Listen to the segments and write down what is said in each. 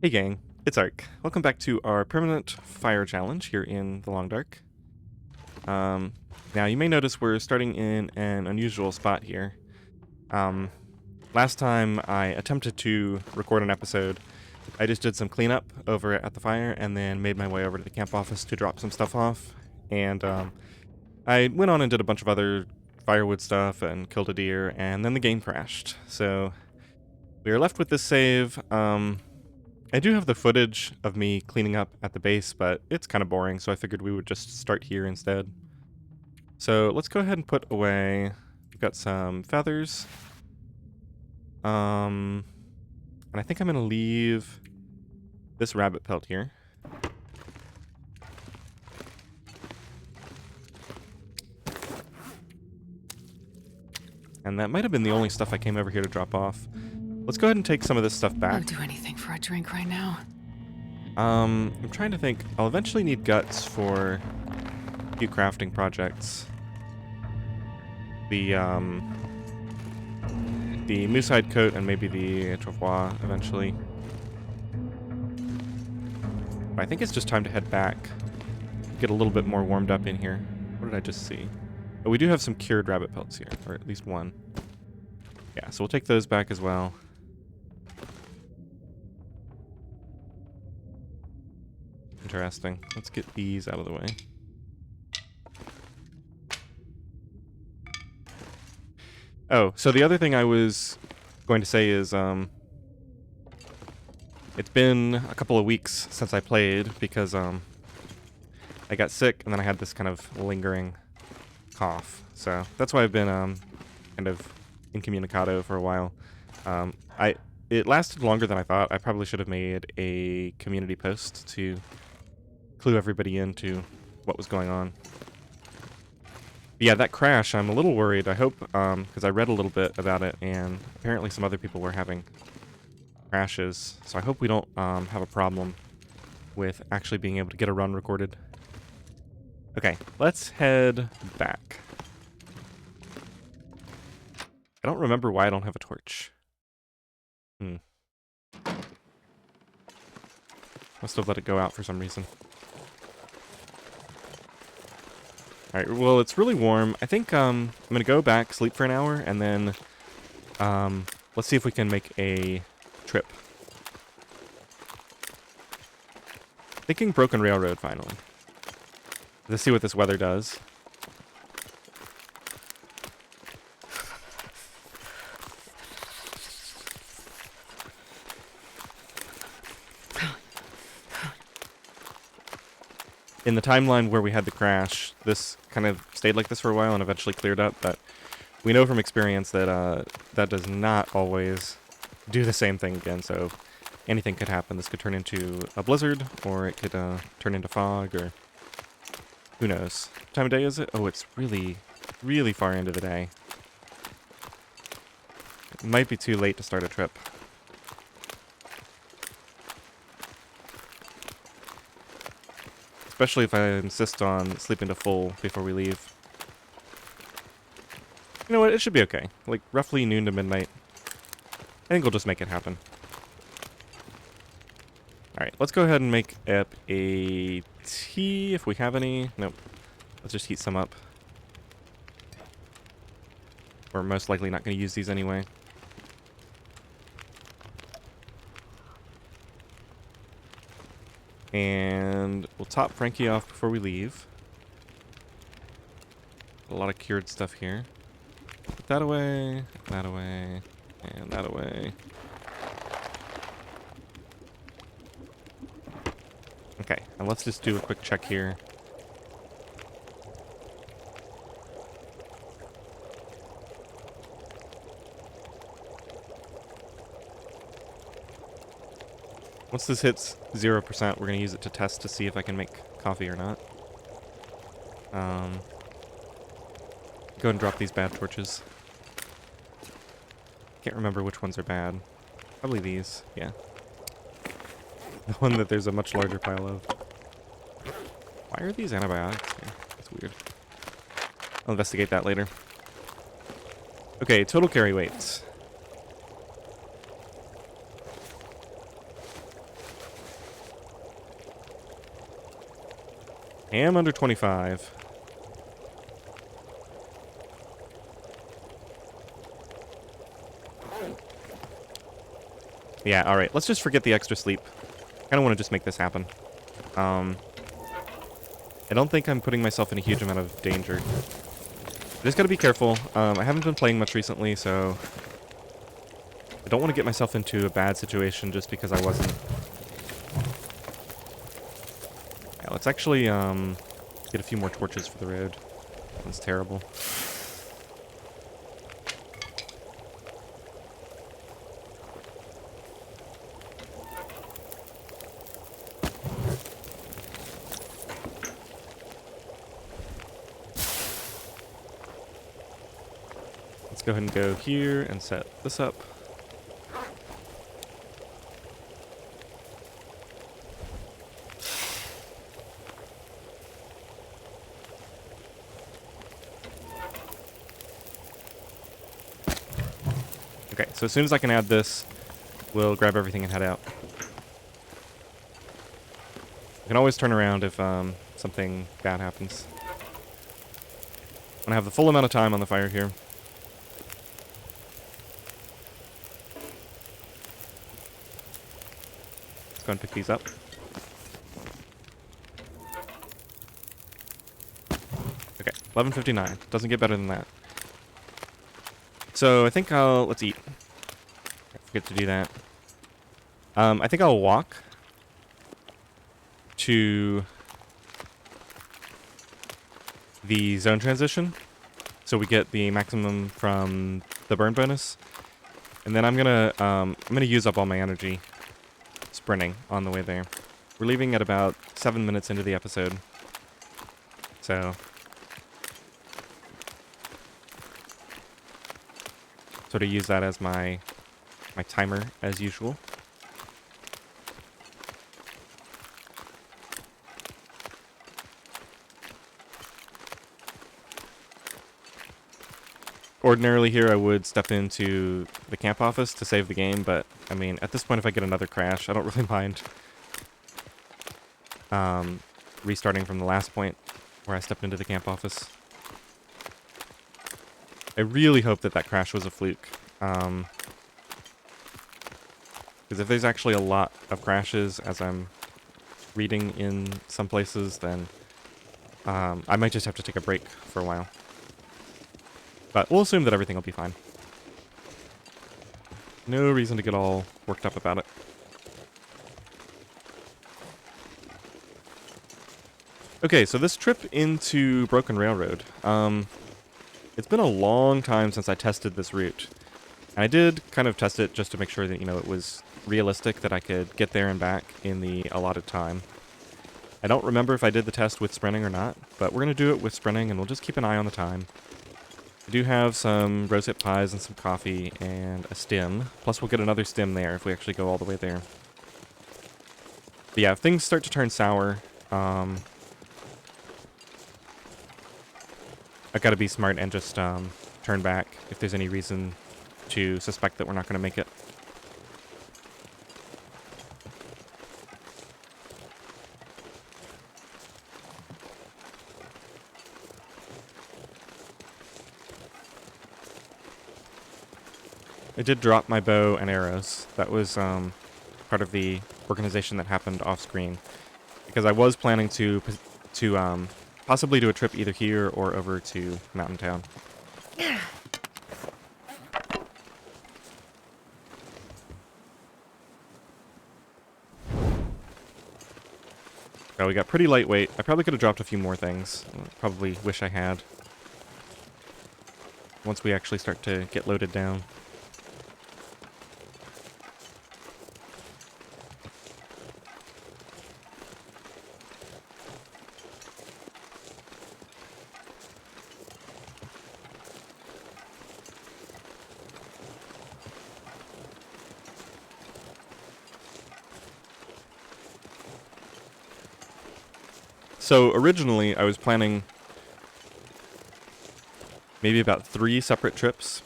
Hey gang, it's Ark. Welcome back to our permanent fire challenge here in the Long Dark. Now you may notice we're starting in an unusual spot here. Last time I attempted to record an episode, I just did some cleanup over at the fire and then made my way over to the camp office to drop some stuff off. And I went on and did a bunch of other firewood stuff and killed a deer, and then the game crashed. So we are left with this save. I do have the footage of me cleaning up at the base, but it's kind of boring, so I figured we would just start here instead. So let's go ahead and put away, we've got some feathers. And I think I'm going to leave this rabbit pelt here. And that might have been the only stuff I came over here to drop off. Let's go ahead and take some of this stuff back. I'll do anything for a drink right now. I'm trying to think. I'll eventually need guts for a few crafting projects. The moose hide coat and maybe the travois eventually. But I think it's just time to head back. Get a little bit more warmed up in here. What did I just see? Oh, we do have some cured rabbit pelts here, or at least one. Yeah, so we'll take those back as well. Interesting. Let's get these out of the way. Oh, so the other thing I was going to say is, it's been a couple of weeks since I played because, I got sick and then I had this kind of lingering cough. So that's why I've been, kind of incommunicado for a while. It lasted longer than I thought. I probably should have made a community post to clue everybody into what was going on. But yeah, that crash, I'm a little worried. I hope, because I read a little bit about it, and apparently some other people were having crashes. So I hope we don't have a problem with actually being able to get a run recorded. Okay, let's head back. I don't remember why I don't have a torch. Must have let it go out for some reason. Alright, well, it's really warm. I think I'm going to go back, sleep for an hour, and then let's see if we can make a trip. Thinking Broken Railroad, finally. Let's see what this weather does. In the timeline where we had the crash, this kind of stayed like this for a while and eventually cleared up, but we know from experience that that does not always do the same thing again, so anything could happen. This could turn into a blizzard, or it could turn into fog, or who knows. What time of day is it? Oh, it's really, really far into the day. It might be too late to start a trip. Especially if I insist on sleeping to full before we leave. You know what? It should be okay. Like, roughly noon to midnight. I think we'll just make it happen. Alright, let's go ahead and make up a tea if we have any. Nope. Let's just heat some up. We're most likely not going to use these anyway. And we'll top Frankie off before we leave. A lot of cured stuff here. Put that away, and that away. Okay, and let's just do a quick check here. Once this hits 0%, we're going to use it to test to see if I can make coffee or not. Go ahead and drop these bad torches. Can't remember which ones are bad. Probably these, yeah. The one that there's a much larger pile of. Why are these antibiotics here? That's weird. I'll investigate that later. Okay, total carry weights. Am under 25. Yeah, alright. Let's just forget the extra sleep. I kind of want to just make this happen. I don't think I'm putting myself in a huge amount of danger. I just gotta be careful. I haven't been playing much recently, so I don't want to get myself into a bad situation just because I wasn't. Yeah, let's actually get a few more torches for the road. That's terrible. Let's go ahead and go here and set this up. Okay, so as soon as I can add this, we'll grab everything and head out. I can always turn around if something bad happens. I'm gonna have the full amount of time on the fire here. Let's go and pick these up. Okay, 11:59. Doesn't get better than that. So I think let's eat. I forget to do that. I think I'll walk to the zone transition, so we get the maximum from the burn bonus, and then I'm gonna use up all my energy sprinting on the way there. We're leaving at about 7 minutes into the episode, so sort of use that as my timer as usual. Ordinarily here I would step into the camp office to save the game, but I mean at this point if I get another crash I don't really mind restarting from the last point where I stepped into the camp office. I really hope that crash was a fluke, because if there's actually a lot of crashes as I'm reading in some places, then I might just have to take a break for a while. But we'll assume that everything will be fine. No reason to get all worked up about it. Okay, so this trip into Broken Railroad. It's been a long time since I tested this route. And I did kind of test it just to make sure that, it was realistic that I could get there and back in the allotted time. I don't remember if I did the test with sprinting or not, but we're going to do it with sprinting and we'll just keep an eye on the time. I do have some rosehip pies and some coffee and a stim. Plus we'll get another stim there if we actually go all the way there. But yeah, if things start to turn sour, I've got to be smart and just turn back if there's any reason to suspect that we're not going to make it. I did drop my bow and arrows. That was part of the organization that happened off screen, because I was planning to possibly do a trip either here or over to Mountain Town. Oh, we got pretty lightweight. I probably could have dropped a few more things. Probably wish I had. Once we actually start to get loaded down. So originally, I was planning maybe about 3 separate trips.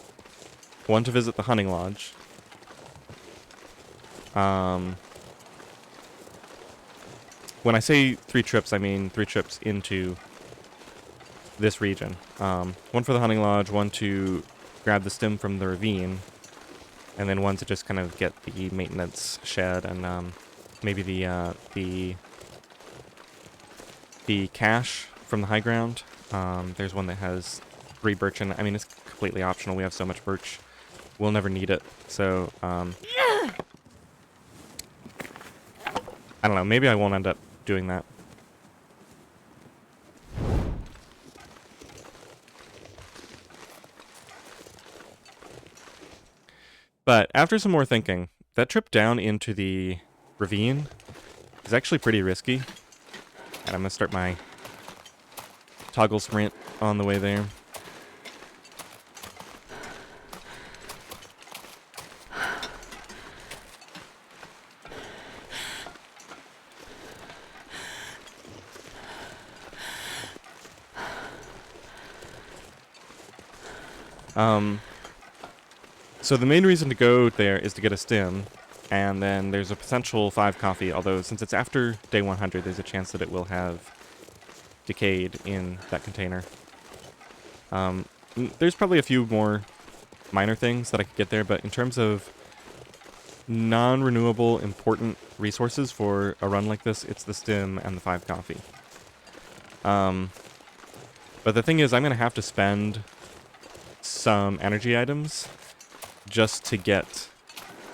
One to visit the hunting lodge. when I say 3 trips, I mean 3 trips into this region. One for the hunting lodge, one to grab the stem from the ravine, and then one to just kind of get the maintenance shed and maybe the cache from the high ground. There's one that has 3 birch in it. I mean, it's completely optional. We have so much birch. We'll never need it. So, I don't know. Maybe I won't end up doing that. But after some more thinking, that trip down into the ravine is actually pretty risky. And I'm going to start my toggle sprint on the way there. So the main reason to go there is to get a stem, and then there's a potential 5 coffee, although since it's after day 100, there's a chance that it will have decayed in that container. There's probably a few more minor things that I could get there, but in terms of non-renewable important resources for a run like this, it's the stem and the 5 coffee. But the thing is, I'm going to have to spend some energy items just to get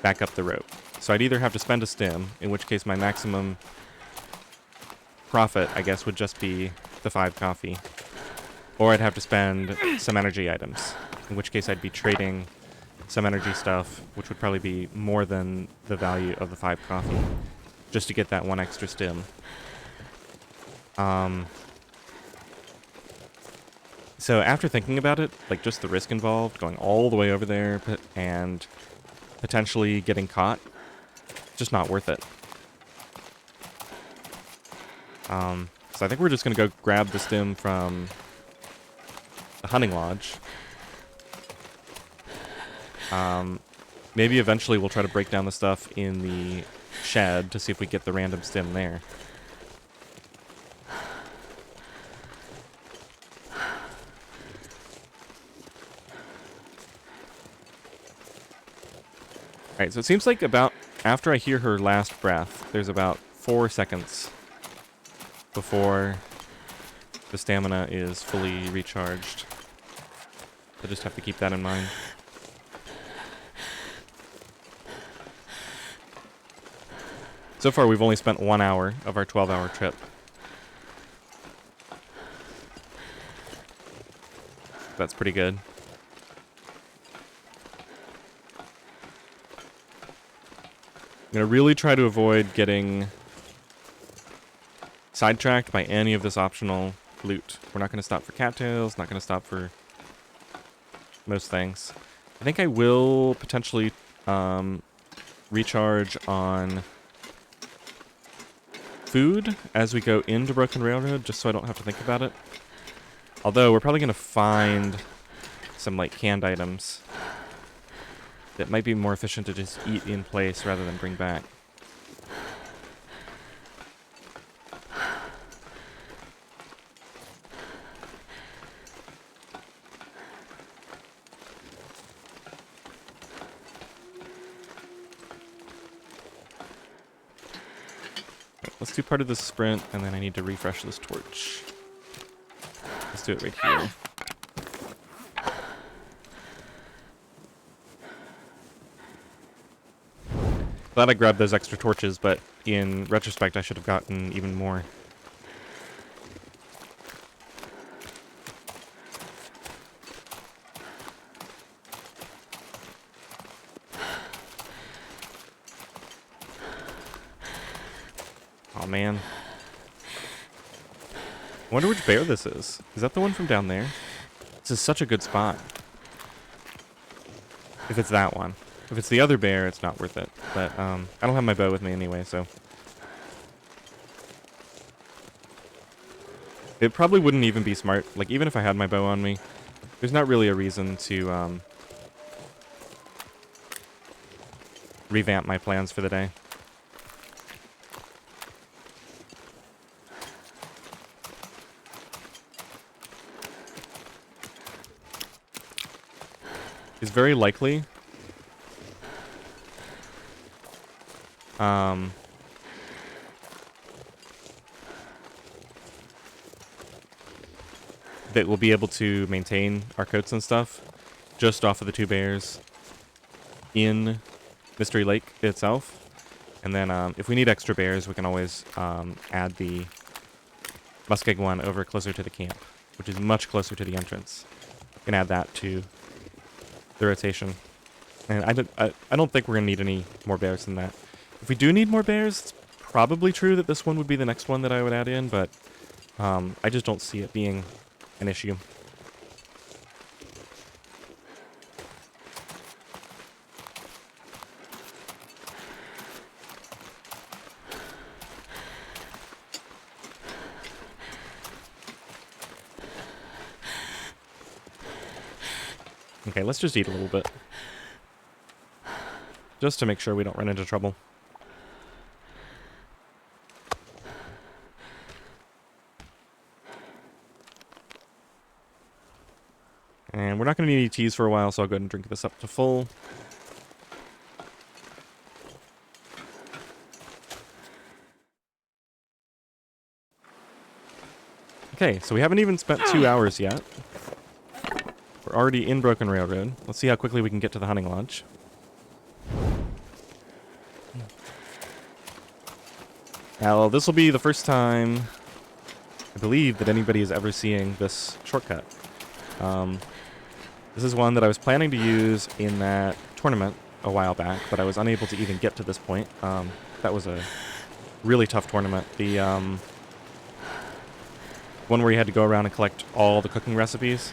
back up the rope. So I'd either have to spend a stem, in which case my maximum profit, I guess, would just be the 5 coffee. Or I'd have to spend some energy items, in which case I'd be trading some energy stuff, which would probably be more than the value of the 5 coffee, just to get that 1 extra stem. So after thinking about it, like just the risk involved, going all the way over there and potentially getting caught, just not worth it. So I think we're just going to go grab the stem from the hunting lodge. Maybe eventually we'll try to break down the stuff in the shed to see if we get the random stem there. Alright, so it seems like about after I hear her last breath, there's about 4 seconds before the stamina is fully recharged. I just have to keep that in mind. So far, we've only spent 1 hour of our 12-hour trip. That's pretty good. I'm going to really try to avoid getting sidetracked by any of this optional loot. We're not going to stop for cattails, not going to stop for most things. I think I will potentially recharge on food as we go into Broken Railroad, just so I don't have to think about it. Although, we're probably going to find some, like, canned items that might be more efficient to just eat in place rather than bring back. Let's do part of this sprint, and then I need to refresh this torch. Let's do it right here. Glad I grabbed those extra torches, but in retrospect, I should have gotten even more. Oh man. I wonder which bear this is. Is that the one from down there? This is such a good spot. If it's that one. If it's the other bear, it's not worth it. But, I don't have my bow with me anyway, so. It probably wouldn't even be smart. Like, even if I had my bow on me, there's not really a reason to, revamp my plans for the day. is very likely that we'll be able to maintain our coats and stuff just off of the 2 bears in Mystery Lake itself. And then if we need extra bears, we can always add the muskeg one over closer to the camp, which is much closer to the entrance. We can add that to the rotation. And I don't think we're going to need any more bears than that. If we do need more bears, it's probably true that this one would be the next one that I would add in, but I just don't see it being an issue. Okay, let's just eat a little bit. Just to make sure we don't run into trouble. And we're not going to need any teas for a while, so I'll go ahead and drink this up to full. Okay, so we haven't even spent 2 hours yet. We're already in Broken Railroad. Let's see how quickly we can get to the hunting lodge. Now, this will be the first time, I believe, that anybody is ever seeing this shortcut. This is one that I was planning to use in that tournament a while back, but I was unable to even get to this point. That was a really tough tournament. The one where you had to go around and collect all the cooking recipes.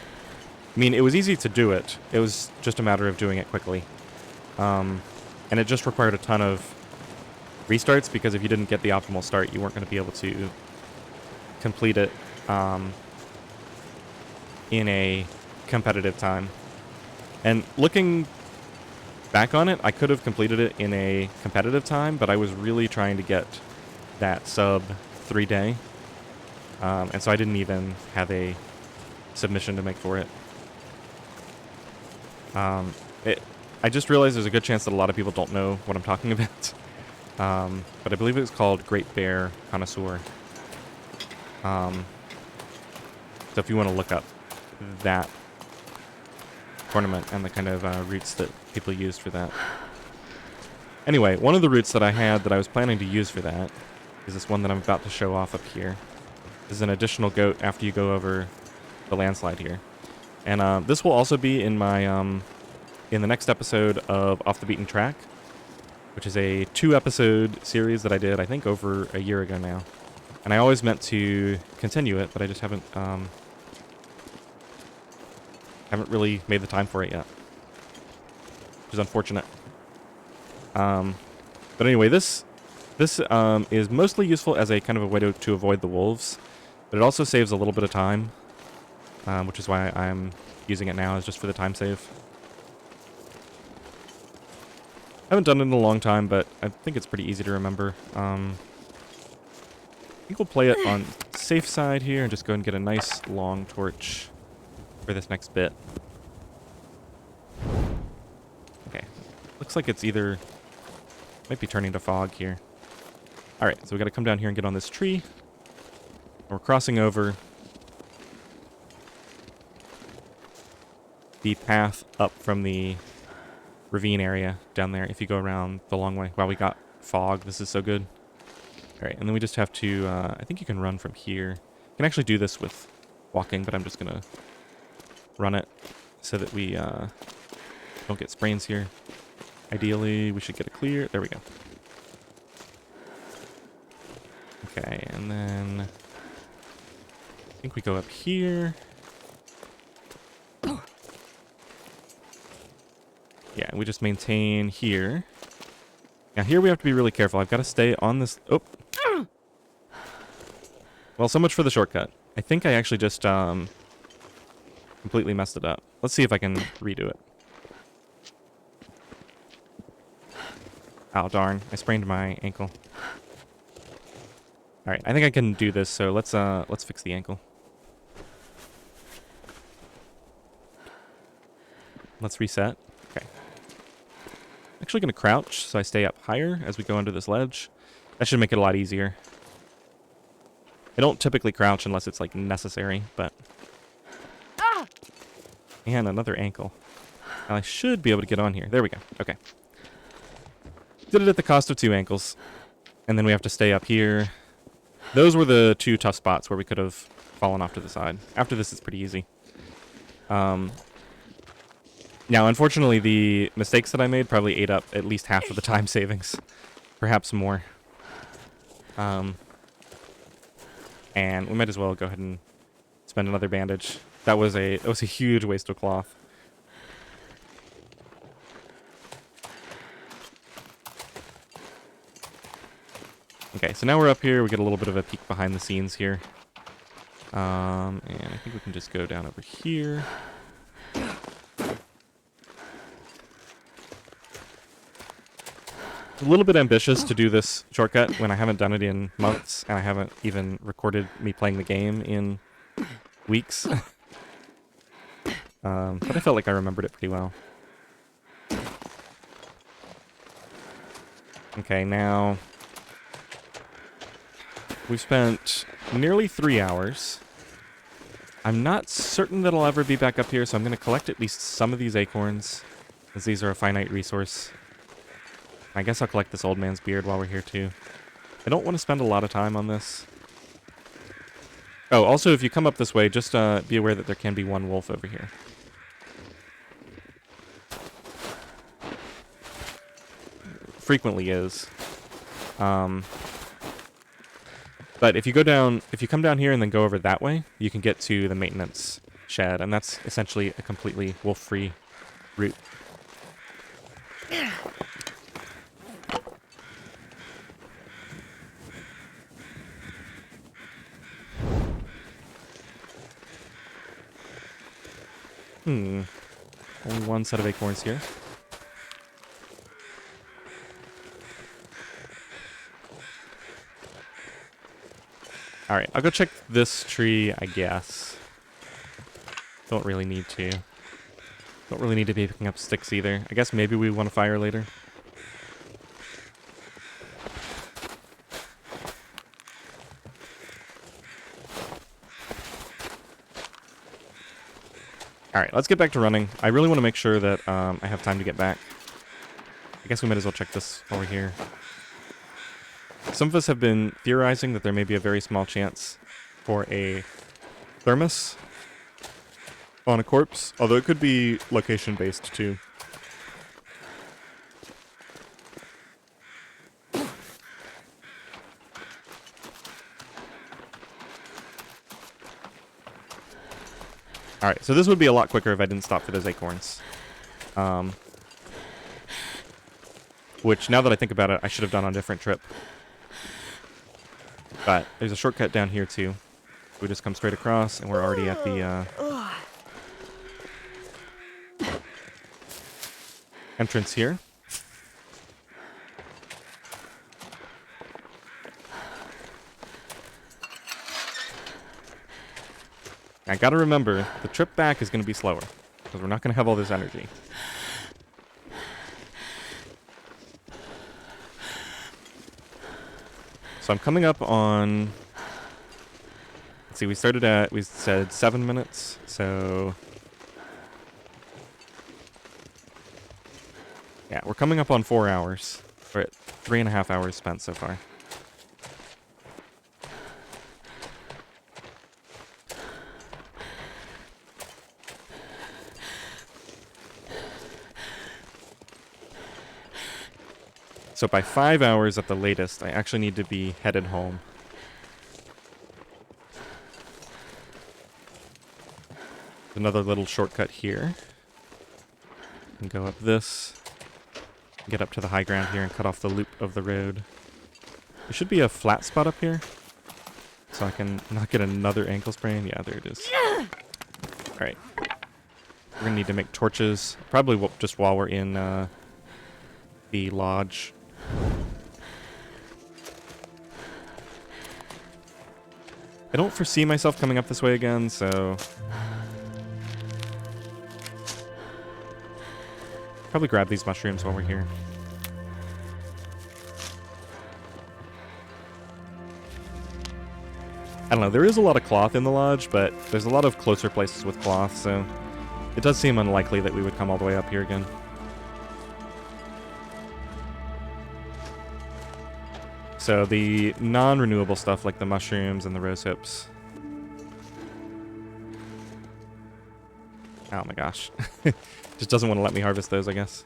I mean, it was easy to do it. It was just a matter of doing it quickly. And it just required a ton of restarts, because if you didn't get the optimal start, you weren't going to be able to complete it in a competitive time. And looking back on it, I could have completed it in a competitive time, but I was really trying to get that sub 3 day. And so I didn't even have a submission to make for it. I just realized there's a good chance that a lot of people don't know what I'm talking about. But I believe it was called Great Bear Connoisseur. So if you want to look up that tournament and the kind of routes that people used for that. Anyway, one of the routes that I had that I was planning to use for that is this one that I'm about to show off up here. This is an additional goat after you go over the landslide here. And this will also be in my in the next episode of Off the Beaten Track, which is a 2-episode series that I did, I think, over a year ago now. And I always meant to continue it, but I just haven't really made the time for it yet, which is unfortunate. But anyway, this is mostly useful as a kind of a way to avoid the wolves, but it also saves a little bit of time, which is why I'm using it now, is just for the time save. I haven't done it in a long time, but I think it's pretty easy to remember. I think we'll play it on safe side here and just go and get a nice long torch for this next bit. Okay. Looks like it's either... might be turning to fog here. Alright, so we gotta come down here and get on this tree. We're crossing over the path up from the ravine area down there if you go around the long way. Wow, we got fog. This is so good. Alright, and then we just have to, I think you can run from here. You can actually do this with walking, but I'm just gonna run it so that we don't get sprains here. Ideally, we should get a clear. There we go. Okay, and then I think we go up here. Yeah, we just maintain here. Now here we have to be really careful. I've got to stay on this... Oh! Well, so much for the shortcut. I think I actually just completely messed it up. Let's see if I can redo it. Oh, darn. I sprained my ankle. Alright, I think I can do this, so let's fix the ankle. let's reset. Okay. Actually going to crouch so I stay up higher as we go under this ledge. That should make it a lot easier. I don't typically crouch unless it's like necessary, but... And another ankle. Now I should be able to get on here. There we go. Okay. Did it at the cost of 2 ankles. And then we have to stay up here. Those were the 2 tough spots where we could have fallen off to the side. After this, it's pretty easy. Now, unfortunately, the mistakes that I made probably ate up at least half of the time savings. Perhaps more. And we might as well go ahead and spend another bandage. That was a huge waste of cloth. Okay, so now we're up here. We get a little bit of a peek behind the scenes here. And I think we can just go down over here. A little bit ambitious to do this shortcut when I haven't done it in months, and I haven't even recorded me playing the game in weeks. But I felt like I remembered it pretty well. Okay, now... We've spent nearly 3 hours. I'm not certain that I'll ever be back up here, so I'm going to collect at least some of these acorns, as these are a finite resource. I guess I'll collect this old man's beard while we're here, too. I don't want to spend a lot of time on this. Oh, also, if you come up this way, just be aware that there can be one wolf over here. Frequently is. But if you come down here and then go over that way, you can get to the maintenance shed, and that's essentially a completely wolf-free route. Only one set of acorns here. Alright, I'll go check this tree, I guess. Don't really need to. Don't really need to be picking up sticks either. I guess maybe we want to fire later. Alright, let's get back to running. I really want to make sure that I have time to get back. I guess we might as well check this while we're here. Some of us have been theorizing that there may be a very small chance for a thermos on a corpse, although it could be location-based too. Alright, so this would be a lot quicker if I didn't stop for those acorns. Which, now that I think about it, I should have done on a different trip. But there's a shortcut down here too. We just come straight across, and we're already at the entrance here. I gotta remember, the trip back is gonna be slower, because we're not gonna have all this energy. So I'm coming up on... Let's see, we said 7 minutes, so... Yeah, we're coming up on 4 hours. We're at 3.5 hours spent so far. So by 5 hours at the latest, I actually need to be headed home. Another little shortcut here. And go up this. Get up to the high ground here and cut off the loop of the road. There should be a flat spot up here. So I can not get another ankle sprain. Yeah, there it is. Alright. We're going to need to make torches. Probably just while we're in the lodge. I don't foresee myself coming up this way again, so... probably grab these mushrooms while we're here. I don't know, there is a lot of cloth in the lodge, but there's a lot of closer places with cloth, so it does seem unlikely that we would come all the way up here again. So the non-renewable stuff like the mushrooms and the rose hips. Oh my gosh. Just doesn't want to let me harvest those, I guess.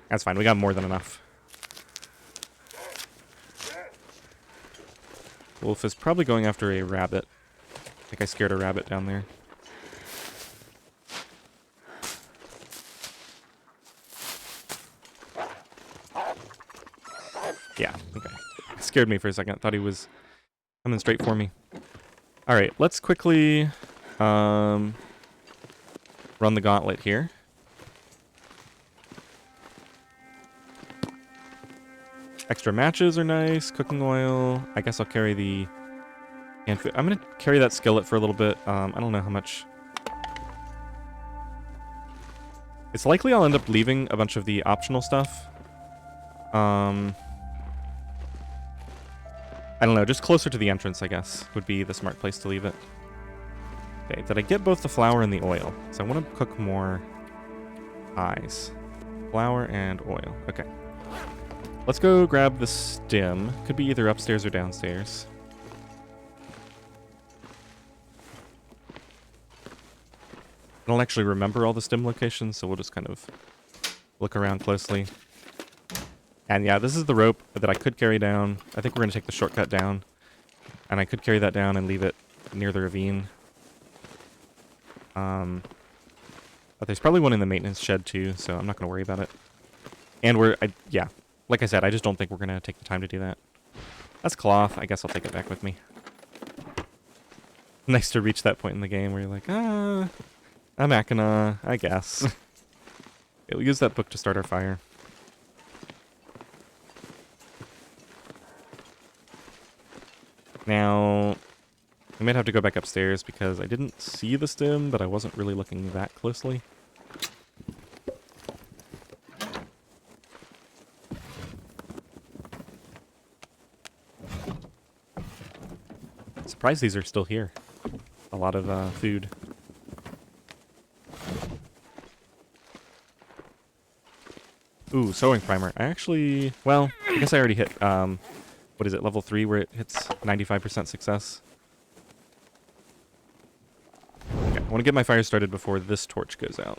That's fine, we got more than enough. Wolf is probably going after a rabbit. I think I scared a rabbit down there. Yeah, okay. It scared me for a second. Thought he was coming straight for me. Alright, let's quickly run the gauntlet here. Extra matches are nice. Cooking oil. I guess I'll carry the canned food. I'm going to carry that skillet for a little bit. I don't know how much. It's likely I'll end up leaving a bunch of the optional stuff. I don't know. Just closer to the entrance, I guess, would be the smart place to leave it. Okay, did I get both the flour and the oil? So I want to cook more pies. Flour and oil. Okay. Let's go grab the stem. Could be either upstairs or downstairs. I don't actually remember all the stem locations, so we'll just kind of look around closely. And yeah, this is the rope that I could carry down. I think we're going to take the shortcut down. And I could carry that down and leave it near the ravine. But there's probably one in the maintenance shed too, so I'm not going to worry about it. And yeah. Like I said, I just don't think we're going to take the time to do that. That's cloth. I guess I'll take it back with me. Nice to reach that point in the game where you're like, I'm Akina, I guess. We'll use that book to start our fire. Now, I might have to go back upstairs because I didn't see the stem, but I wasn't really looking that closely. Surprised these are still here. A lot of food. Ooh, sewing primer. I actually, well, I guess I already hit, what is it, level 3 where it hits 95% success. Okay, I want to get my fire started before this torch goes out.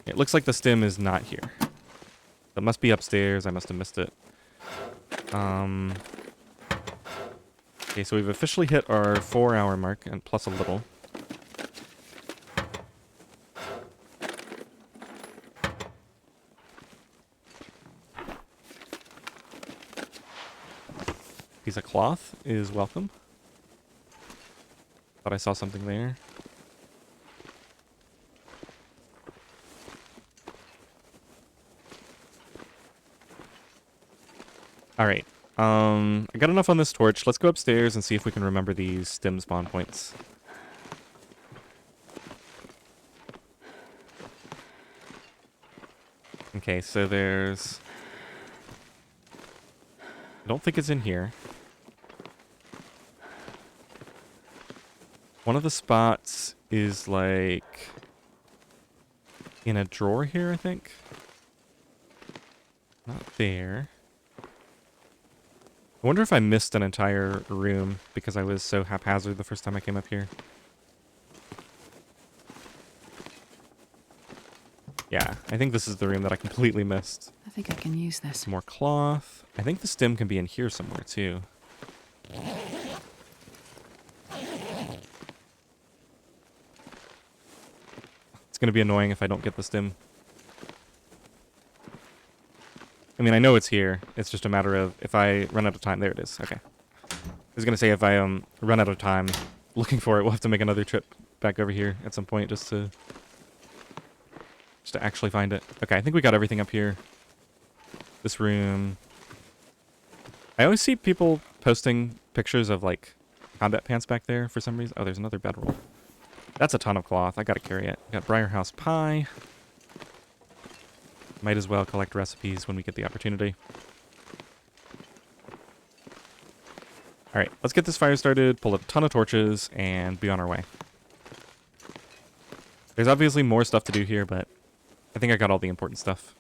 It looks like the stem is not here. It must be upstairs. I must have missed it. Okay, so we've officially hit our 4-hour mark, and plus a little. Piece of cloth is welcome. Thought I saw something there. Alright. I got enough on this torch. Let's go upstairs and see if we can remember these stem spawn points. Okay, so there's... I don't think it's in here. One of the spots is like... in a drawer here, I think. Not there. I wonder if I missed an entire room because I was so haphazard the first time I came up here. Yeah, I think this is the room that I completely missed. I think I can use this. Some more cloth. I think the stem can be in here somewhere too. It's going to be annoying if I don't get the stem. I mean, I know it's here. It's just a matter of if I run out of time. There it is. Okay. I was going to say if I run out of time looking for it, we'll have to make another trip back over here at some point just to actually find it. Okay, I think we got everything up here. This room. I always see people posting pictures of like combat pants back there for some reason. Oh, there's another bedroll. That's a ton of cloth. I gotta carry it. Got Briarhouse Pie. Might as well collect recipes when we get the opportunity. Alright, let's get this fire started, pull a ton of torches, and be on our way. There's obviously more stuff to do here, but I think I got all the important stuff.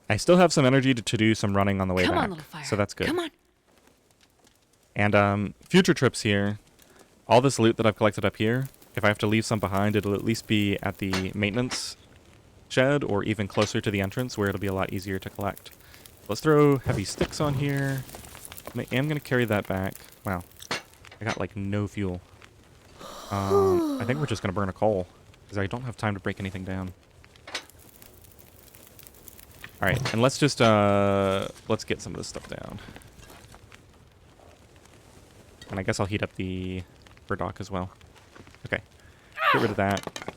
I still have some energy to do some running on the way Come back, on, little fire. so that's good. Come on. And future trips here, all this loot that I've collected up here, if I have to leave some behind, it'll at least be at the maintenance shed or even closer to the entrance where it'll be a lot easier to collect. Let's throw heavy sticks on here. I am going to carry that back. Wow. I got like no fuel. I think we're just going to burn a coal because I don't have time to break anything down. Alright, and let's just, let's get some of this stuff down. And I guess I'll heat up the burdock as well. Okay, get rid of that.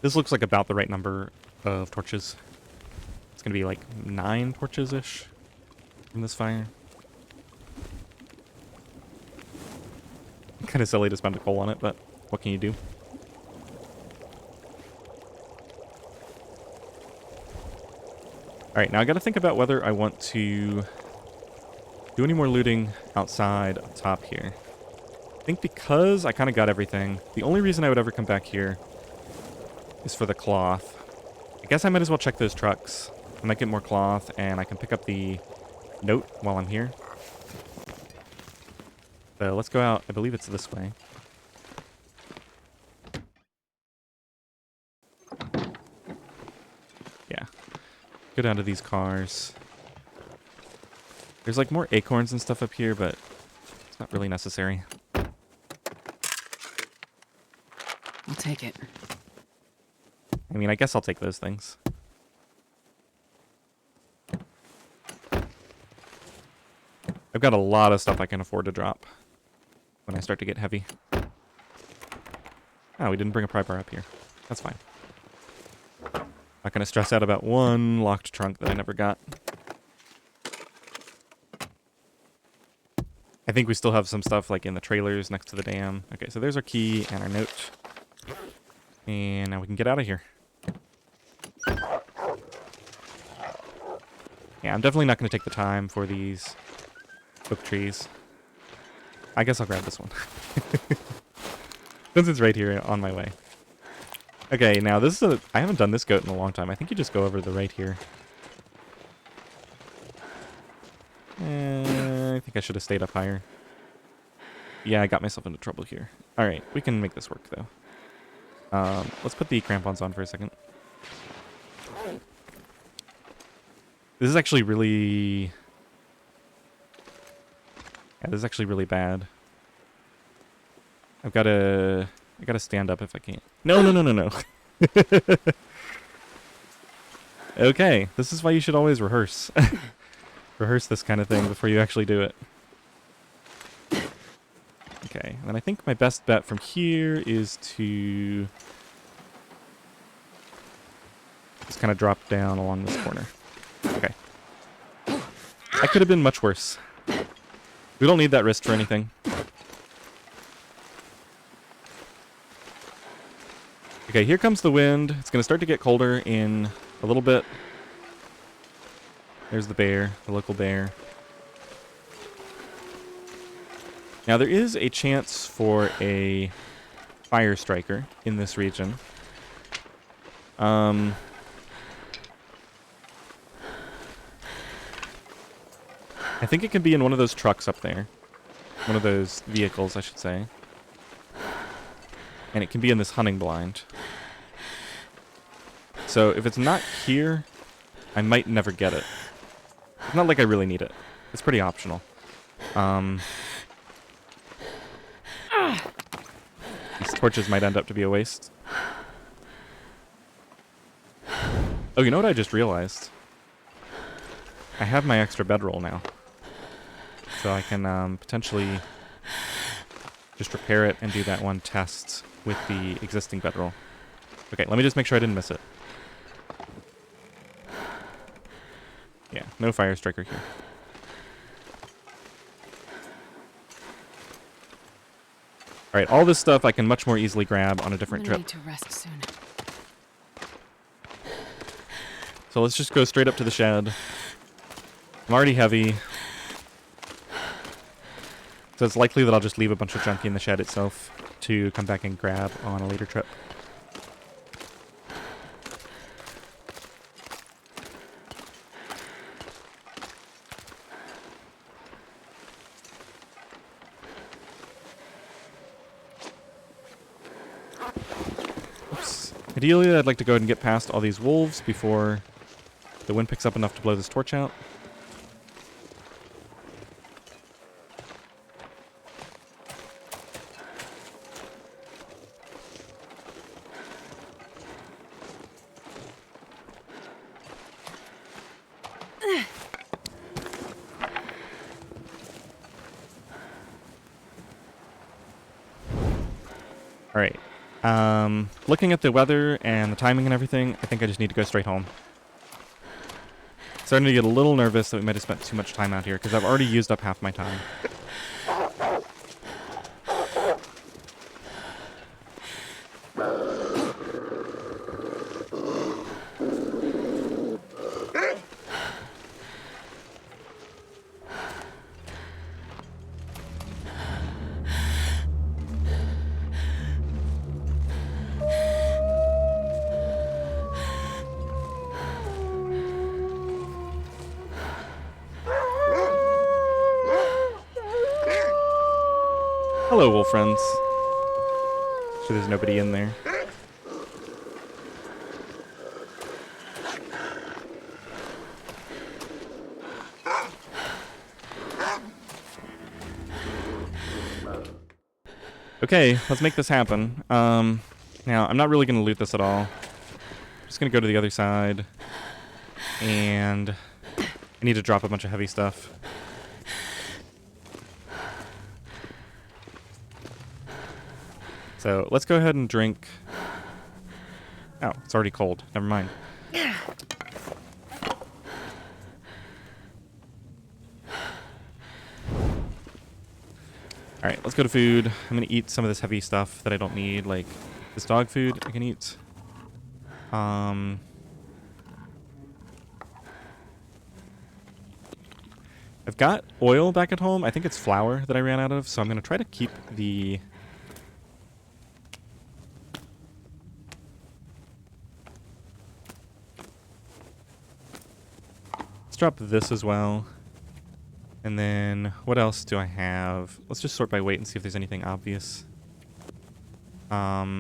This looks like about the right number of torches. It's gonna be like 9 torches-ish from this fire. Kind of silly to spend a coal on it, but what can you do? Alright, now I gotta think about whether I want to do any more looting outside up top here. I think because I kind of got everything, the only reason I would ever come back here is for the cloth. I guess I might as well check those trucks. I might get more cloth, and I can pick up the note while I'm here. So let's go out. I believe it's this way. Yeah. Go down to these cars. There's like more acorns and stuff up here, but it's not really necessary. I'll take it. I mean, I guess I'll take those things. I've got a lot of stuff I can afford to drop when I start to get heavy. Oh, we didn't bring a pry bar up here. That's fine. Not gonna stress out about one locked trunk that I never got. I think we still have some stuff like in the trailers next to the dam. Okay, so there's our key and our note. And now we can get out of here. Yeah, I'm definitely not going to take the time for these oak trees. I guess I'll grab this one. Since it's right here on my way. Okay, now this is I haven't done this goat in a long time. I think you just go over the right here. I think I should have stayed up higher. Yeah, I got myself into trouble here. Alright, we can make this work though. Let's put the crampons on for a second. This is actually really... Yeah, this is actually really bad. I gotta stand up if I can't. No. Okay, this is why you should always rehearse. Rehearse this kind of thing before you actually do it. Okay, and then I think my best bet from here is to just kind of drop down along this corner. Okay. That could have been much worse. We don't need that wrist for anything. Okay, here comes the wind. It's going to start to get colder in a little bit. There's the bear, the local bear. Now, there is a chance for a fire striker in this region. I think it can be in one of those trucks up there. One of those vehicles, I should say. And it can be in this hunting blind. So if it's not here, I might never get it. It's not like I really need it. It's pretty optional. These torches might end up to be a waste. Oh, you know what I just realized? I have my extra bedroll now. So I can potentially just repair it and do that one test with the existing bedroll. Okay, let me just make sure I didn't miss it. Yeah, no fire striker here. Alright, all this stuff I can much more easily grab on a different I'm trip. gonna need to rest soon. So let's just go straight up to the shed. I'm already heavy. So it's likely that I'll just leave a bunch of junk in the shed itself to come back and grab on a later trip. Oops. Ideally, I'd like to go ahead and get past all these wolves before the wind picks up enough to blow this torch out. Alright. Looking at the weather and the timing and everything, I think I just need to go straight home. Starting to get a little nervous that we might have spent too much time out here, because I've already used up half my time. Hello, wolf friends. Sure there's nobody in there. Okay, let's make this happen. Now, I'm not really going to loot this at all. I'm just going to go to the other side. And I need to drop a bunch of heavy stuff. So let's go ahead and drink. Oh, it's already cold. Never mind. Alright, let's go to food. I'm going to eat some of this heavy stuff that I don't need, like this dog food I can eat. I've got oil back at home. I think it's flour that I ran out of, so I'm going to try to keep the... Let's drop this as well. And then, what else do I have? Let's just sort by weight and see if there's anything obvious. Yeah,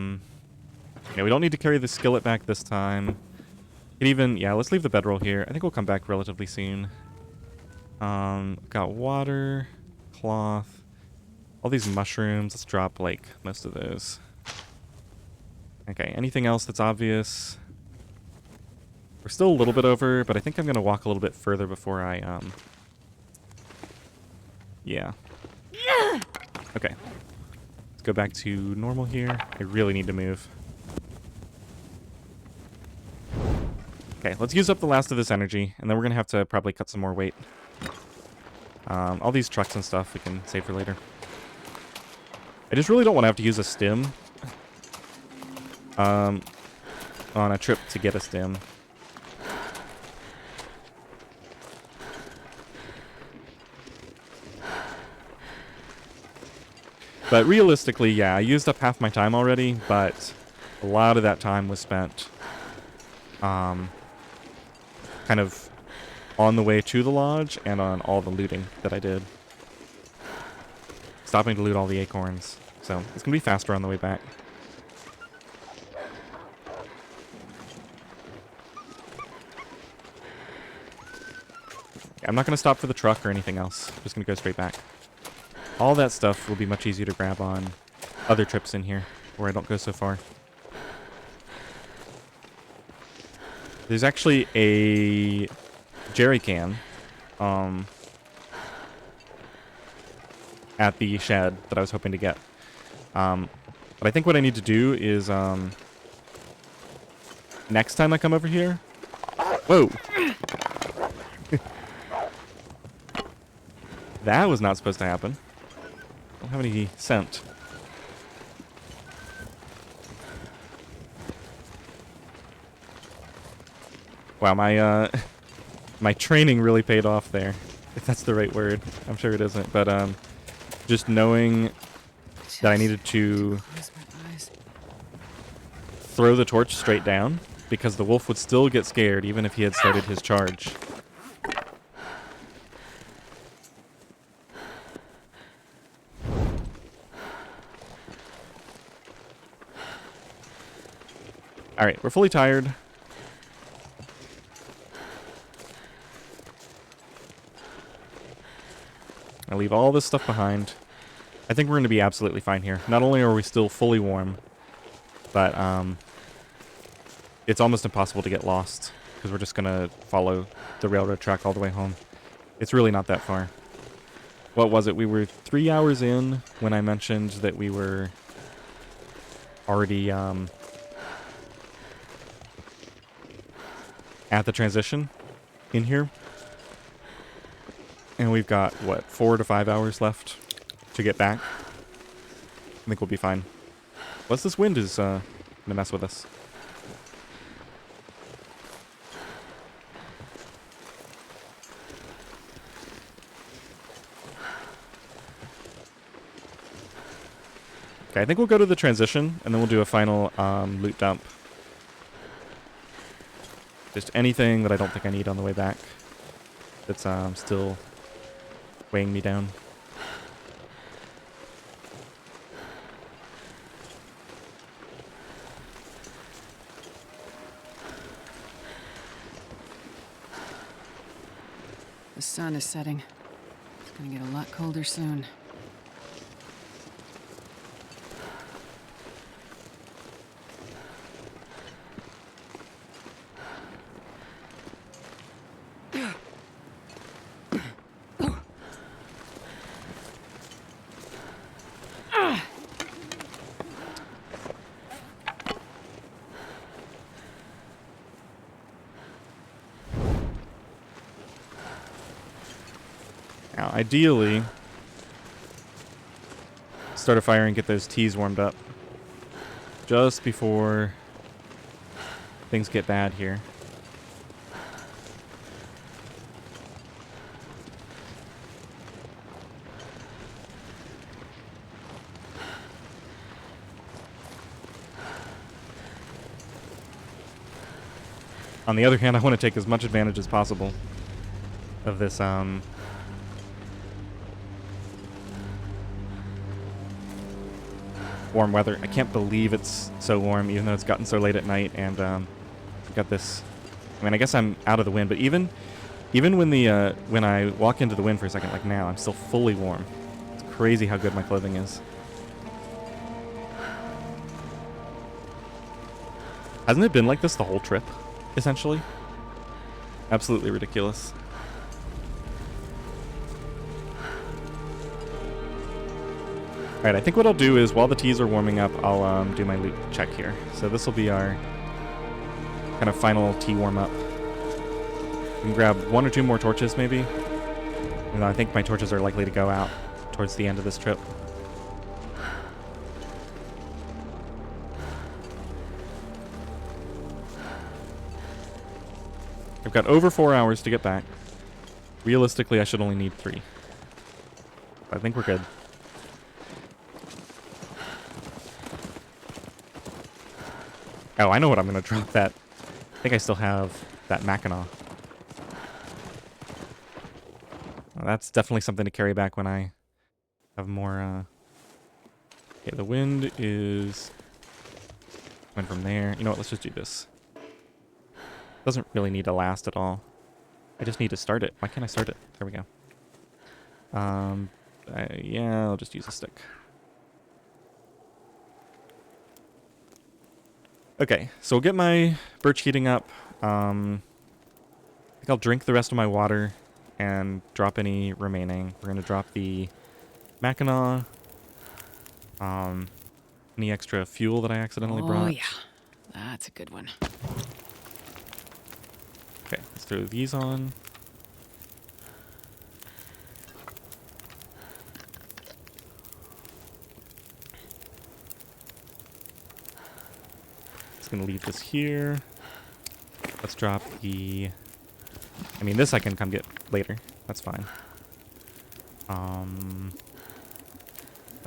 we don't need to carry the skillet back this time. And even, yeah, let's leave the bedroll here. I think we'll come back relatively soon. Got water, cloth, all these mushrooms. Let's drop, like, most of those. Okay, anything else that's obvious? We're still a little bit over, but I think I'm going to walk a little bit further before I, yeah. Okay. Let's go back to normal here. I really need to move. Okay, let's use up the last of this energy, and then we're going to have to probably cut some more weight. All these trucks and stuff we can save for later. I just really don't want to have to use a stim on a trip to get a stim. But realistically, yeah, I used up half my time already, but a lot of that time was spent kind of on the way to the lodge and on all the looting that I did. Stopping to loot all the acorns. So it's going to be faster on the way back. Yeah, I'm not going to stop for the truck or anything else. I'm just going to go straight back. All that stuff will be much easier to grab on other trips in here where I don't go so far. There's actually a jerry can at the shed that I was hoping to get. But I think what I need to do is next time I come over here... Whoa! That was not supposed to happen. I don't have any scent. Wow, my my training really paid off there. If that's the right word. I'm sure it isn't, but just knowing that I needed to Close my eyes. throw the torch straight down because the wolf would still get scared even if he had started his charge. Alright, we're fully tired. I leave all this stuff behind. I think we're going to be absolutely fine here. Not only are we still fully warm, but it's almost impossible to get lost because we're just going to follow the railroad track all the way home. It's really not that far. What was it? We were 3 hours in when I mentioned that we were already at the transition in here. And we've got, what, 4 to 5 hours left to get back. I think we'll be fine. Plus this wind is gonna mess with us. Okay, I think we'll go to the transition, and then we'll do a final loot dump. Just anything that I don't think I need on the way back. That's still weighing me down. The sun is setting. It's gonna get a lot colder soon. Now, ideally, start a fire and get those teas warmed up just before things get bad here. On the other hand, I want to take as much advantage as possible of this warm weather. I can't believe it's so warm, even though it's gotten so late at night, and I've got this. I mean, I guess I'm out of the wind, but even when I walk into the wind for a second, like now, I'm still fully warm. It's crazy how good my clothing is. Hasn't it been like this the whole trip, essentially? Absolutely ridiculous. Alright, I think what I'll do is, while the teas are warming up, I'll do my loot check here. So this will be our kind of final tea warm-up. We can grab 1 or 2 more torches, maybe. And I think my torches are likely to go out towards the end of this trip. I've got over 4 hours to get back. Realistically, I should only need 3. I think we're good. Oh, I know what I'm going to drop that. I think I still have that Mackinac. Well, that's definitely something to carry back when I have more, Okay, the wind is... Went from there. You know what, let's just do this. Doesn't really need to last at all. I just need to start it. Why can't I start it? There we go. Yeah, I'll just use a stick. Okay, so we'll get my birch heating up. I think I'll drink the rest of my water and drop any remaining. We're going to drop the Mackinac, any extra fuel that I accidentally brought. Oh, yeah. That's a good one. Okay, let's throw these on. gonna leave this here. Let's drop the... I mean, this I can come get later. That's fine. I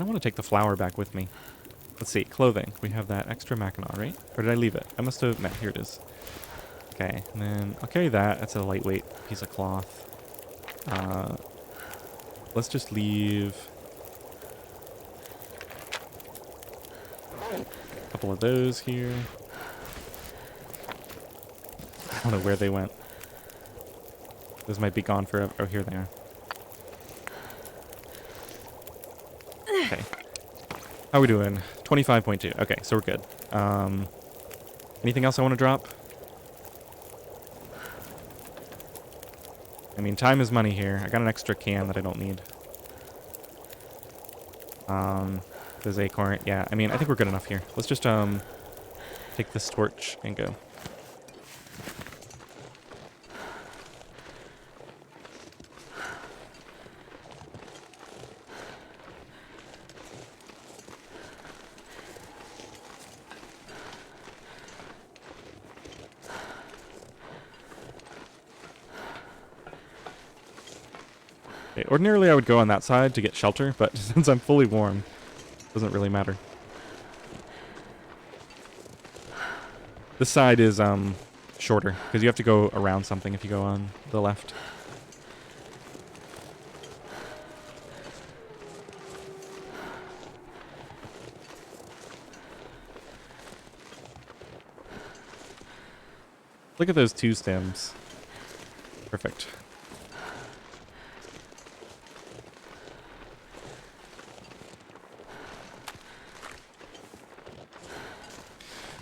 want to take the flour back with me. Let's see, clothing. We have that extra Mackinac, right? Or did I leave it? I must have... No, here it is. Okay, and then I'll carry that. That's a lightweight piece of cloth. Let's just leave a couple of those here. I don't know where they went. Those might be gone forever. Oh, here they are. Okay. How are we doing? 25.2. Okay, so we're good. Anything else I want to drop? I mean, time is money here. I got an extra can that I don't need. There's acorn. Yeah, I mean, I think we're good enough here. Let's just, take this torch and go. Okay, ordinarily I would go on that side to get shelter, but since I'm fully warm, it doesn't really matter. This side is shorter, because you have to go around something if you go on the left. Look at those two stems. Perfect.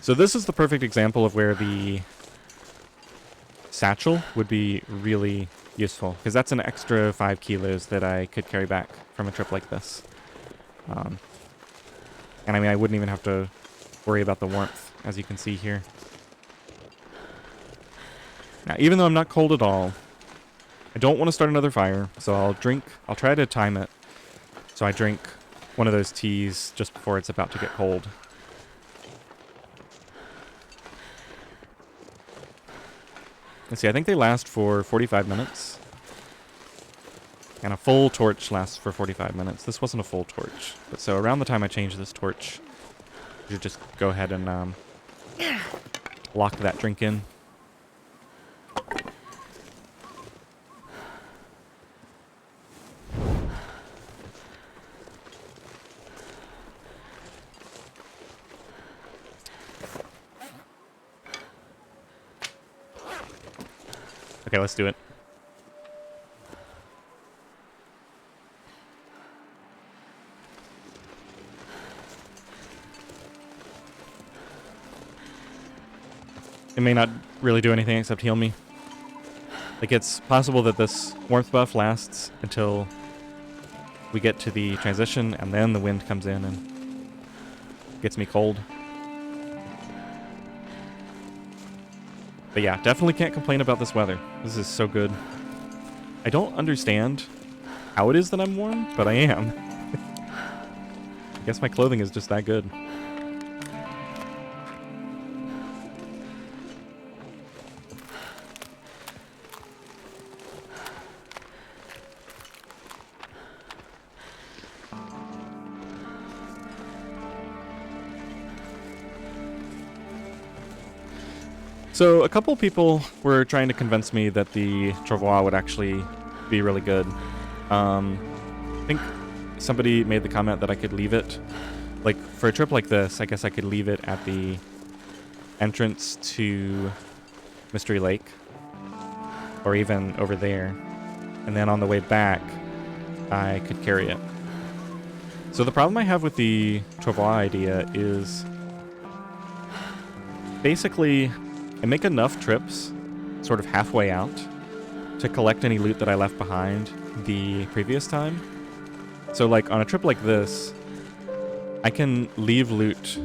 So this is the perfect example of where the satchel would be really useful, because that's an extra 5 kilos that I could carry back from a trip like this. And I mean, I wouldn't even have to worry about the warmth, as you can see here. Now, even though I'm not cold at all, I don't want to start another fire, so I'll try to time it. So I drink one of those teas just before it's about to get cold. Let's see, I think they last for 45 minutes. And a full torch lasts for 45 minutes. This wasn't a full torch. But so around the time I change this torch, you just go ahead and lock that drink in. Okay, let's do it. It may not really do anything except heal me. Like, it's possible that this warmth buff lasts until we get to the transition, and then the wind comes in and gets me cold. But yeah, definitely can't complain about this weather. This is so good. I don't understand how it is that I'm warm, but I am. I guess my clothing is just that good. So a couple people were trying to convince me that the travois would actually be really good. I think somebody made the comment that I could leave it. Like, for a trip like this, I guess I could leave it at the entrance to Mystery Lake. Or even over there. And then on the way back, I could carry it. So the problem I have with the travois idea is basically I make enough trips sort of halfway out to collect any loot that I left behind the previous time. So like on a trip like this, I can leave loot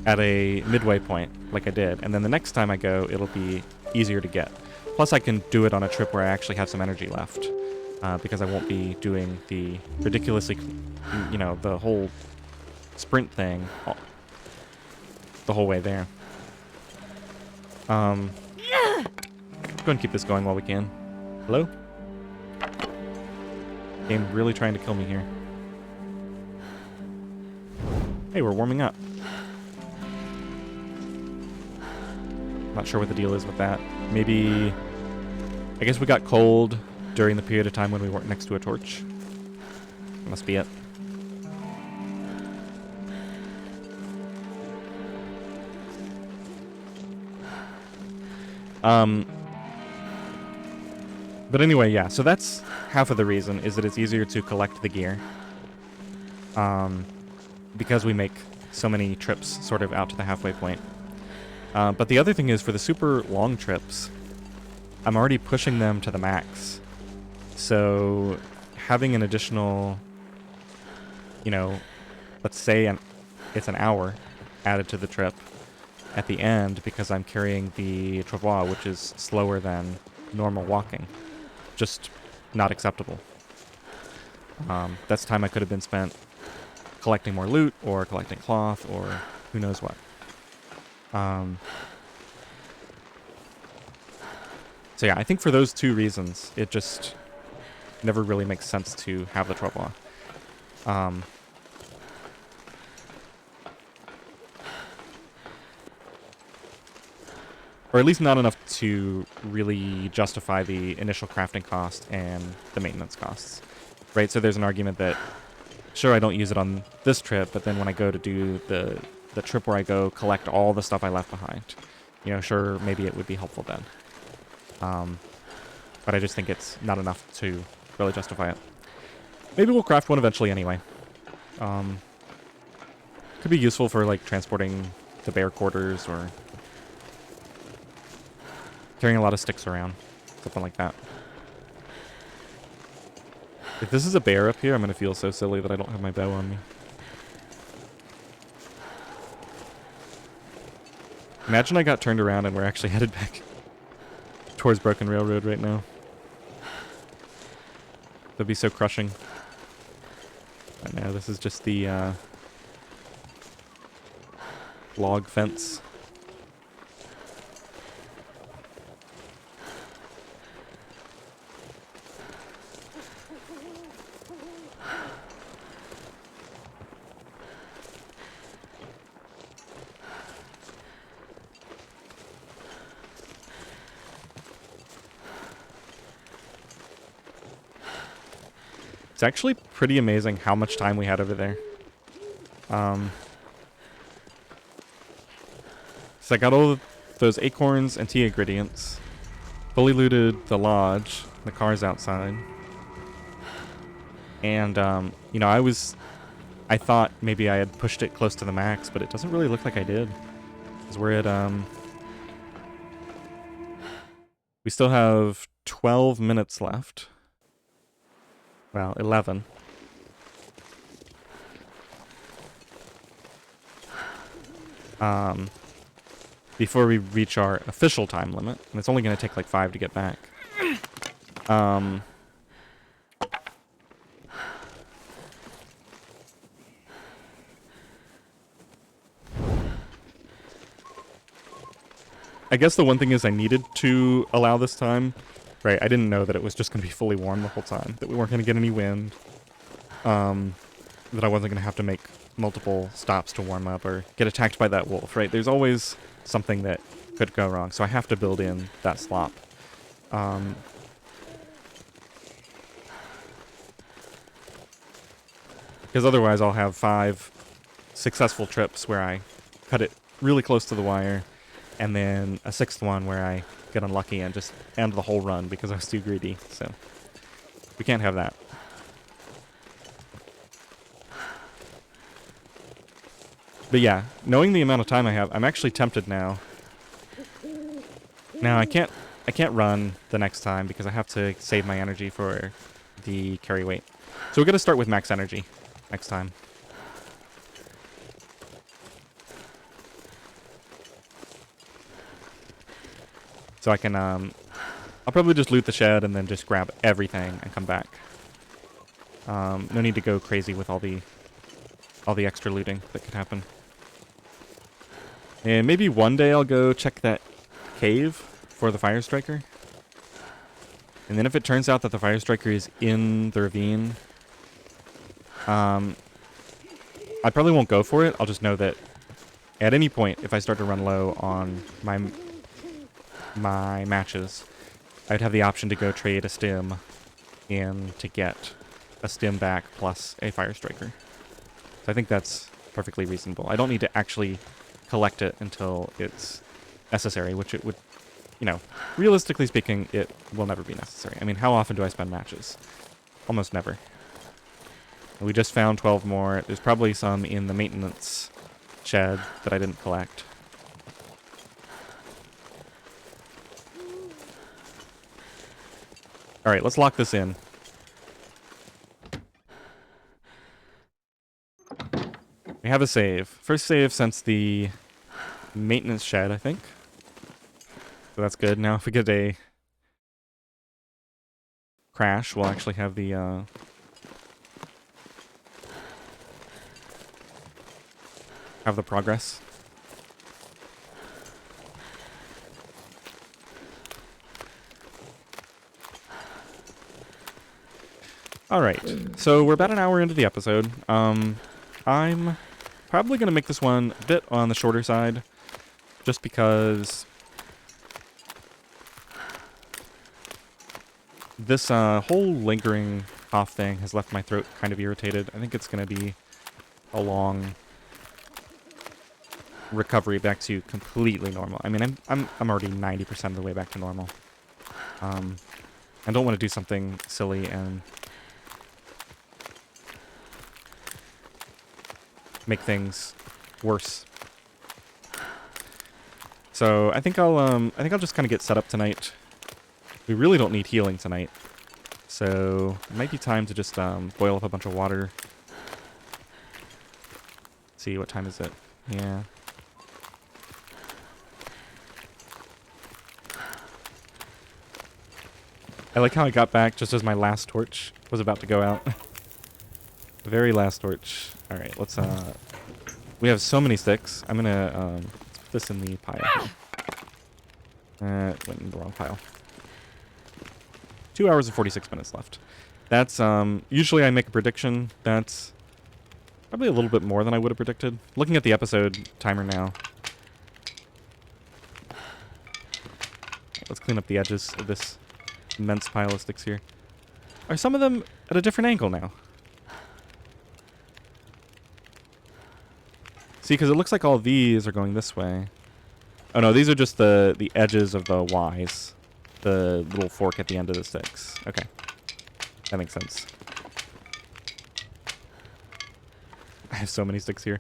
at a midway point like I did, and then the next time I go, it'll be easier to get. Plus I can do it on a trip where I actually have some energy left, because I won't be doing the ridiculously, you know, the whole sprint thing the whole way there. Go ahead and keep this going while we can. Hello? Game really trying to kill me here. Hey, we're warming up. Not sure what the deal is with that. Maybe... I guess we got cold during the period of time when we weren't next to a torch. Must be it. But anyway, yeah, so that's half of the reason, is that it's easier to collect the gear. Because we make so many trips sort of out to the halfway point. But the other thing is, for the super long trips, I'm already pushing them to the max. So having an additional, you know, let's say it's an hour added to the trip at the end because I'm carrying the travois, which is slower than normal walking. Just not acceptable. That's time I could have been spent collecting more loot or collecting cloth or who knows what. So yeah, I think for those two reasons, it just never really makes sense to have the travois. Or at least not enough to really justify the initial crafting cost and the maintenance costs. Right, so there's an argument that, sure, I don't use it on this trip, but then when I go to do the trip where I go collect all the stuff I left behind, you know, sure, maybe it would be helpful then. But I just think it's not enough to really justify it. Maybe we'll craft one eventually anyway. Could be useful for, like, transporting the bear quarters or carrying a lot of sticks around. Something like that. If this is a bear up here, I'm going to feel so silly that I don't have my bow on me. Imagine I got turned around and we're actually headed back towards Broken Railroad right now. That'd be so crushing. But no, this is just the log fence. It's actually pretty amazing how much time we had over there. So I got all of those acorns and tea ingredients. Fully looted the lodge. The car's outside. And, you know, I thought maybe I had pushed it close to the max, but it doesn't really look like I did. Because we're at, we still have 12 minutes left. Well, 11. Before we reach our official time limit, and it's only going to take like 5 to get back. I guess the one thing is I needed to allow this time. Right, I didn't know that it was just going to be fully warm the whole time. That we weren't going to get any wind. That I wasn't going to have to make multiple stops to warm up or get attacked by that wolf, right? There's always something that could go wrong, so I have to build in that slop. Because otherwise I'll have 5 successful trips where I cut it really close to the wire, and then a 6th one where I get unlucky and just end the whole run because I was too greedy. So we can't have that. But yeah, knowing the amount of time I have, I'm actually tempted now. Now I can't run the next time because I have to save my energy for the carry weight. So we're gonna start with max energy next time. So I can, I'll probably just loot the shed and then just grab everything and come back. No need to go crazy with all the extra looting that could happen. And maybe one day I'll go check that cave for the fire striker. And then if it turns out that the fire striker is in the ravine, I probably won't go for it. I'll just know that at any point, if I start to run low on my matches, I'd have the option to go trade a stim and to get a stim back plus a fire striker. So I think that's perfectly reasonable. I don't need to actually collect it until it's necessary, which it would, you know, realistically speaking, it will never be necessary. I mean, how often do I spend matches? Almost never. We just found 12 more. There's probably some in the maintenance shed that I didn't collect. All right, let's lock this in. We have a save. First save since the maintenance shed, I think. So that's good. Now if we get a crash, we'll actually have the progress. All right, so we're about an hour into the episode. I'm probably going to make this one a bit on the shorter side, just because this whole lingering cough thing has left my throat kind of irritated. I think it's going to be a long recovery back to completely normal. I mean, I'm already 90% of the way back to normal. I don't want to do something silly and make things worse. So I think I'll just kind of get set up tonight. We really don't need healing tonight, so it might be time to just boil up a bunch of water. See, what time is it? Yeah. I like how I got back just as my last torch was about to go out. The very last torch. All right, let's we have so many sticks. I'm gonna let's put this in the pile. Went in the wrong pile. 2 hours and 46 minutes left. That's usually I make a prediction. That's probably a little bit more than I would have predicted. Looking at the episode timer now. Let's clean up the edges of this immense pile of sticks here. Are some of them at a different angle now? See, because it looks like all these are going this way. Oh no, these are just the edges of the Ys. The little fork at the end of the sticks. Okay. That makes sense. I have so many sticks here.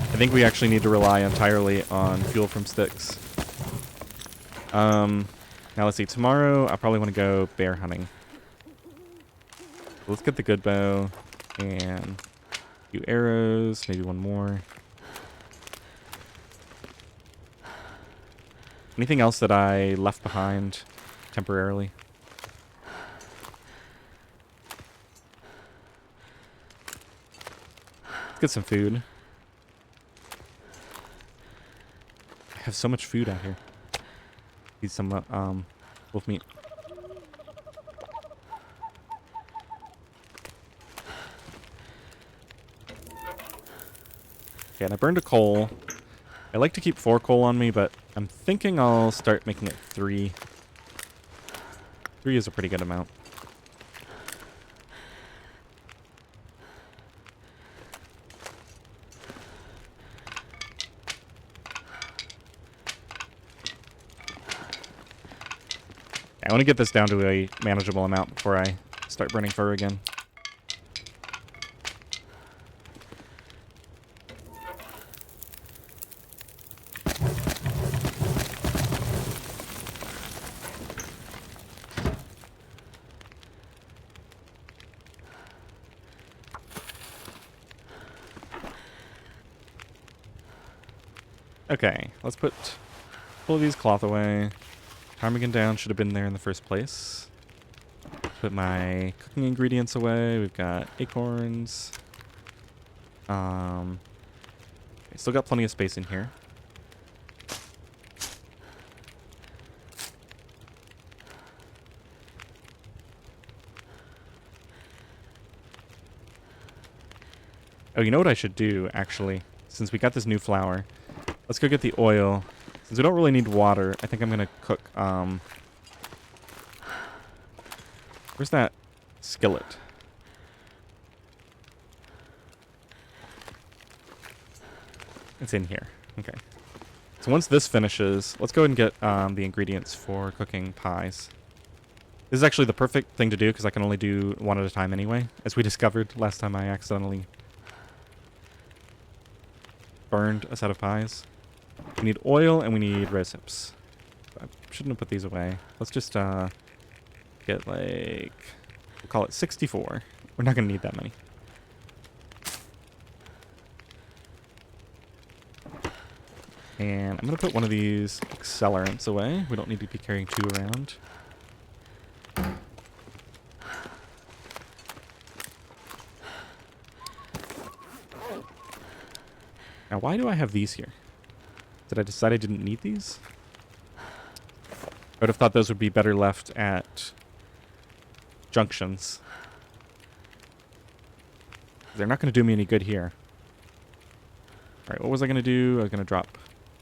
I think we actually need to rely entirely on fuel from sticks. Now let's see. Tomorrow I probably want to go bear hunting. Let's get the good bow and a few arrows, maybe one more. Anything else that I left behind temporarily? Let's get some food. I have so much food out here. Need some wolf meat. Okay, and I burned a coal. I like to keep 4 coal on me, but I'm thinking I'll start making it 3. 3 is a pretty good amount. I want to get this down to a manageable amount before I start burning fur again. Okay, let's pull these cloth away. Ptarmigan down should have been there in the first place. Put my cooking ingredients away. We've got acorns. Still got plenty of space in here. Oh, you know what I should do, actually? Since we got this new flour, let's go get the oil. Since we don't really need water, I think I'm going to cook, where's that skillet? It's in here. Okay. So once this finishes, let's go ahead and get the ingredients for cooking pies. This is actually the perfect thing to do because I can only do one at a time anyway, as we discovered last time I accidentally burned a set of pies. We need oil and we need recipes. I shouldn't have put these away. Let's just get like, we'll call it 64. We're not going to need that many. And I'm going to put one of these accelerants away. We don't need to be carrying two around. Now, why do I have these here? Did I decide I didn't need these? I would have thought those would be better left at junctions. They're not going to do me any good here. Alright, what was I going to do? I was going to drop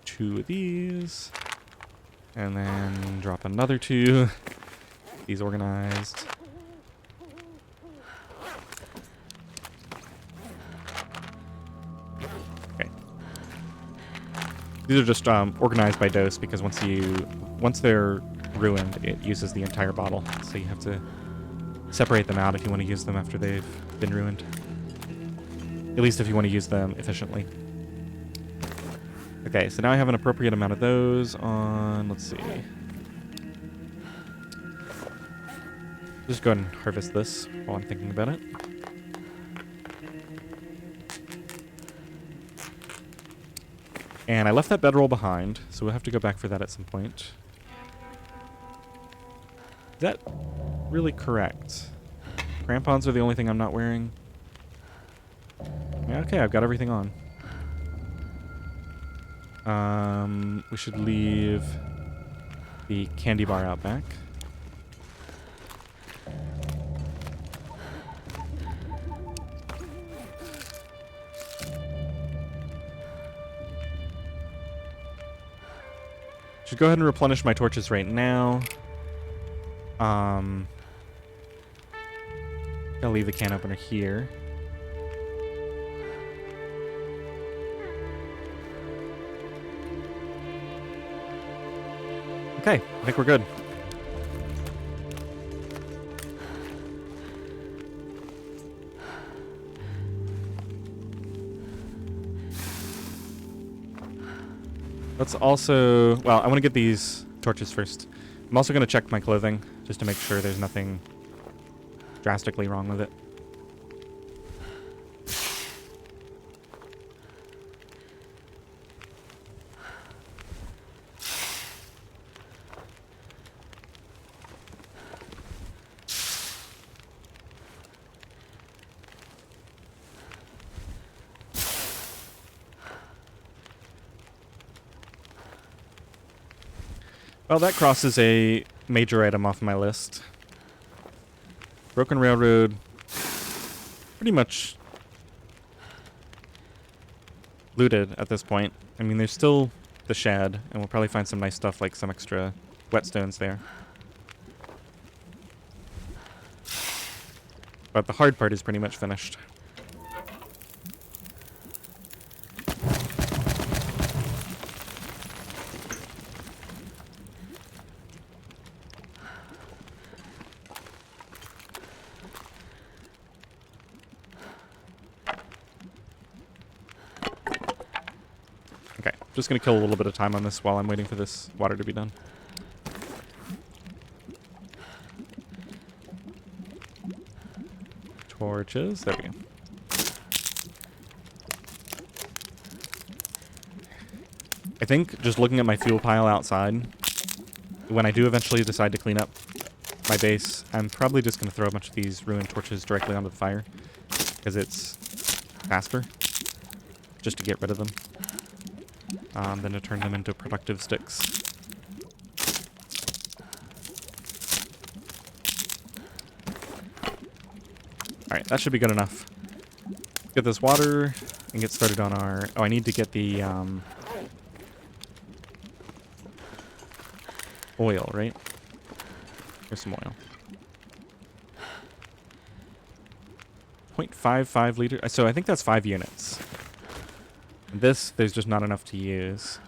2 of these. And then drop another 2. These organized. Okay. These are just organized by dose because once they're ruined, it uses the entire bottle. So you have to separate them out if you want to use them after they've been ruined. At least if you want to use them efficiently. Okay, so now I have an appropriate amount of those on, let's see. Just go ahead and harvest this while I'm thinking about it. And I left that bedroll behind, so we'll have to go back for that at some point. Is that really correct? Crampons are the only thing I'm not wearing. Yeah, okay, I've got everything on. We should leave the candy bar out back. Should go ahead and replenish my torches right now. I'll leave the can opener here. Okay, I think we're good. Let's also, well, I want to get these torches first. I'm also going to check my clothing just to make sure there's nothing drastically wrong with it. Well, that crosses a major item off my list. Broken Railroad, pretty much looted at this point. I mean, there's still the shed, and we'll probably find some nice stuff like some extra whetstones there. But the hard part is pretty much finished. Just going to kill a little bit of time on this while I'm waiting for this water to be done. Torches. There we go. I think just looking at my fuel pile outside, when I do eventually decide to clean up my base, I'm probably just going to throw a bunch of these ruined torches directly onto the fire, because it's faster, just to get rid of them, than to turn them into productive sticks. Alright, that should be good enough. Get this water and get started on our... Oh, I need to get the oil, right? Here's some oil. 0.55 liter. So I think that's 5 units. This, there's just not enough to use.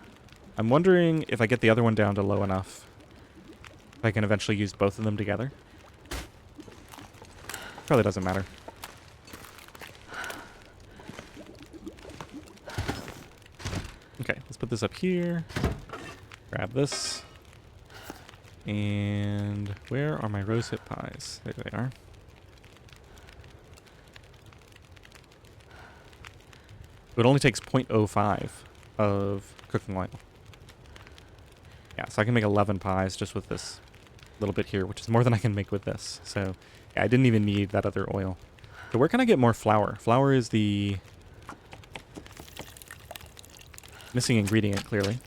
I'm wondering if I get the other one down to low enough, if I can eventually use both of them together. Probably doesn't matter. Okay, let's put this up here. Grab this. And where are my rose hip pies? There they are. It only takes 0.05 of cooking oil. Yeah, so I can make 11 pies just with this little bit here, which is more than I can make with this. So yeah, I didn't even need that other oil. So where can I get more flour? Flour is the missing ingredient, clearly.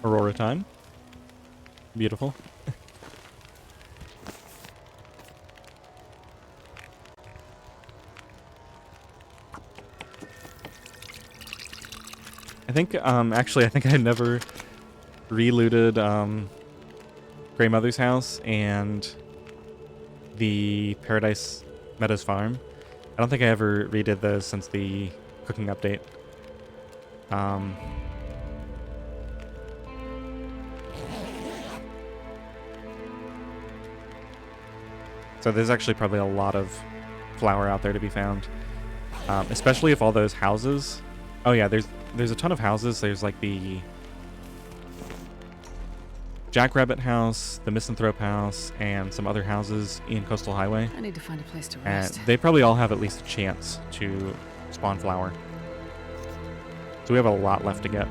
Aurora time. Beautiful. I think, actually, I think I never relooted, Grey Mother's house and the Paradise Meadows farm. I don't think I ever redid those since the cooking update. So there's actually probably a lot of flour out there to be found, especially if all those houses. Oh yeah, there's a ton of houses. There's like the Jackrabbit house, the Misanthrope house, and some other houses in Coastal Highway. I need to find a place to And rest. they probably all have at least a chance to spawn flour. So we have a lot left to get.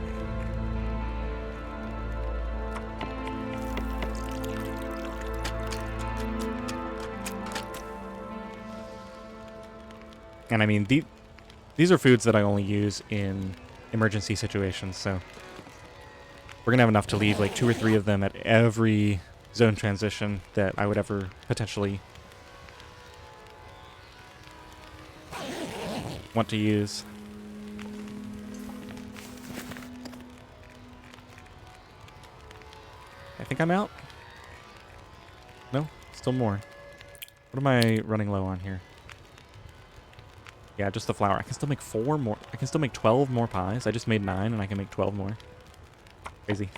And I mean, these are foods that I only use in emergency situations, so we're gonna have enough to leave like 2 or 3 of them at every zone transition that I would ever potentially want to use. I think I'm out. No, still more. What am I running low on here? Yeah, just the flour. I can still make 4 more. I can still make 12 more pies. I just made 9 and I can make 12 more. Crazy.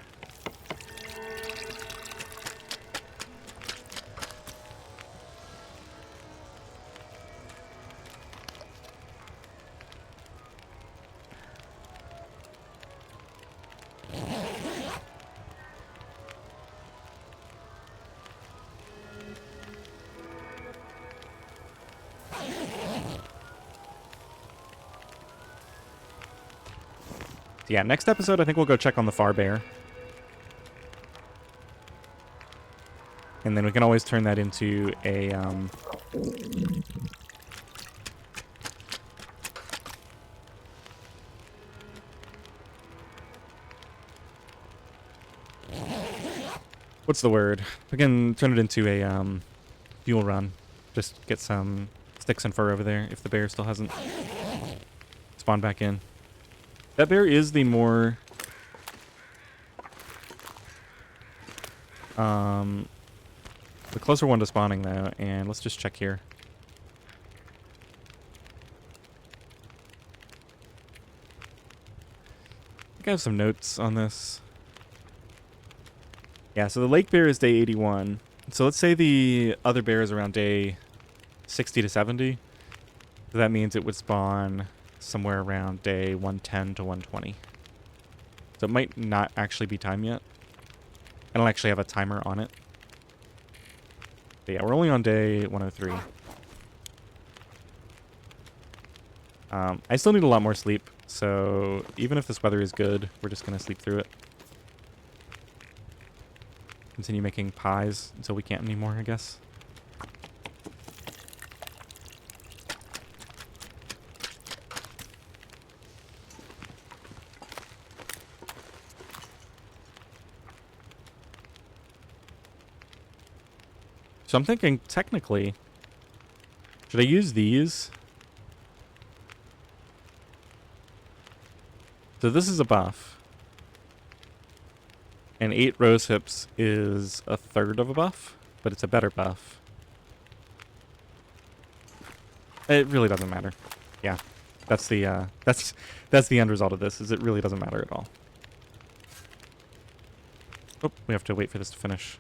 Yeah, next episode I think we'll go check on the Far Bear. And then we can always turn that into a what's the word? We can turn it into a fuel run. Just get some sticks and fur over there if the bear still hasn't spawned back in. That bear is the more the closer one to spawning though, and let's just check here. I think I have some notes on this. Yeah, so the lake bear is day 81. So let's say the other bear is around day 60 to 70. So that means it would spawn somewhere around day 110 to 120. So it might not actually be time yet. I don't actually have a timer on it. But yeah, we're only on day 103. I still need a lot more sleep, so even if this weather is good, we're just going to sleep through it. Continue making pies until we can't anymore, I guess. So I'm thinking, technically, should I use these? So this is a buff. And 8 rose hips is a third of a buff, but it's a better buff. It really doesn't matter. Yeah, that's the end result of this. Is it really doesn't matter at all. Oh, we have to wait for this to finish.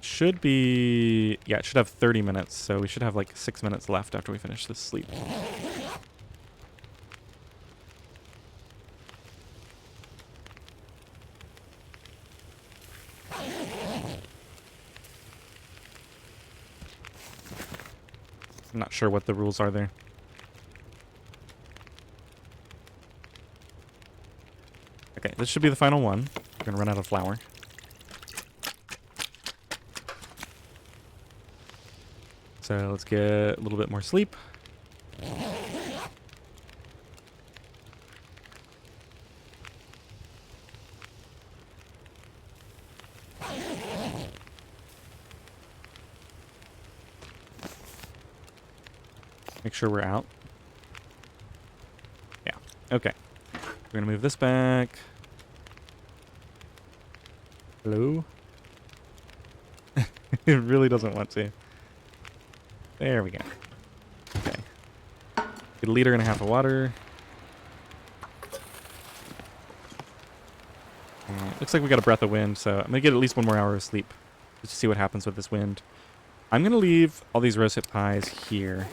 Should be... Yeah, it should have 30 minutes, so we should have like 6 minutes left after we finish this sleep. I'm not sure what the rules are there. Okay, this should be the final one. We're gonna run out of flour. So let's get a little bit more sleep. Make sure we're out. Yeah, okay. We're gonna move this back. Hello? It really doesn't want to. There we go. Okay. Get a liter and a half of water. Looks like we got a breath of wind, so I'm gonna get at least 1 more hour of sleep just to see what happens with this wind. I'm gonna leave all these rosehip pies here.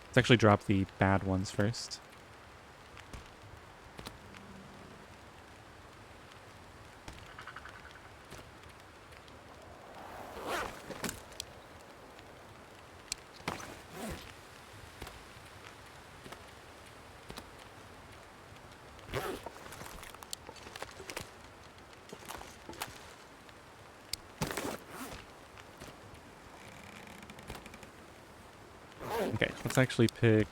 Let's actually drop the bad ones first. Okay, let's actually pick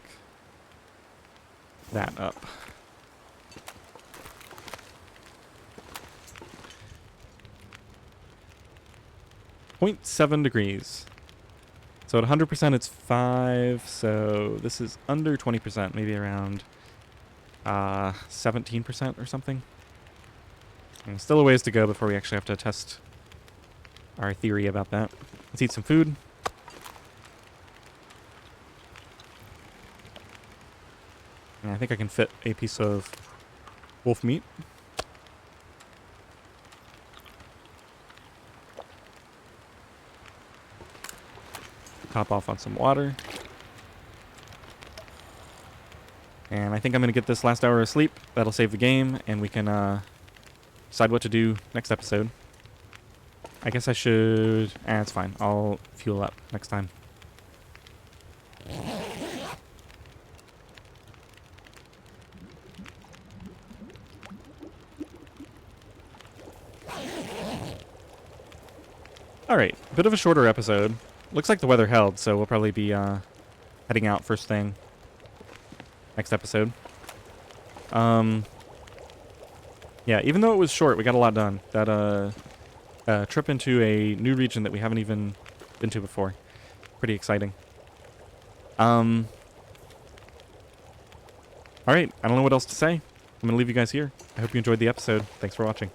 that up. 0.7 degrees. So at 100% it's 5, so this is under 20%, maybe around 17% or something. And still a ways to go before we actually have to test our theory about that. Let's eat some food. And I think I can fit a piece of wolf meat. Top off on some water. And I think I'm going to get this last hour of sleep. That'll save the game, and we can decide what to do next episode. I guess I should... it's fine. I'll fuel up next time. Alright, bit of a shorter episode. Looks like the weather held, so we'll probably be heading out first thing next episode. Yeah, even though it was short, we got a lot done. That trip into a new region that we haven't even been to before. Pretty exciting. Alright, I don't know what else to say. I'm going to leave you guys here. I hope you enjoyed the episode. Thanks for watching.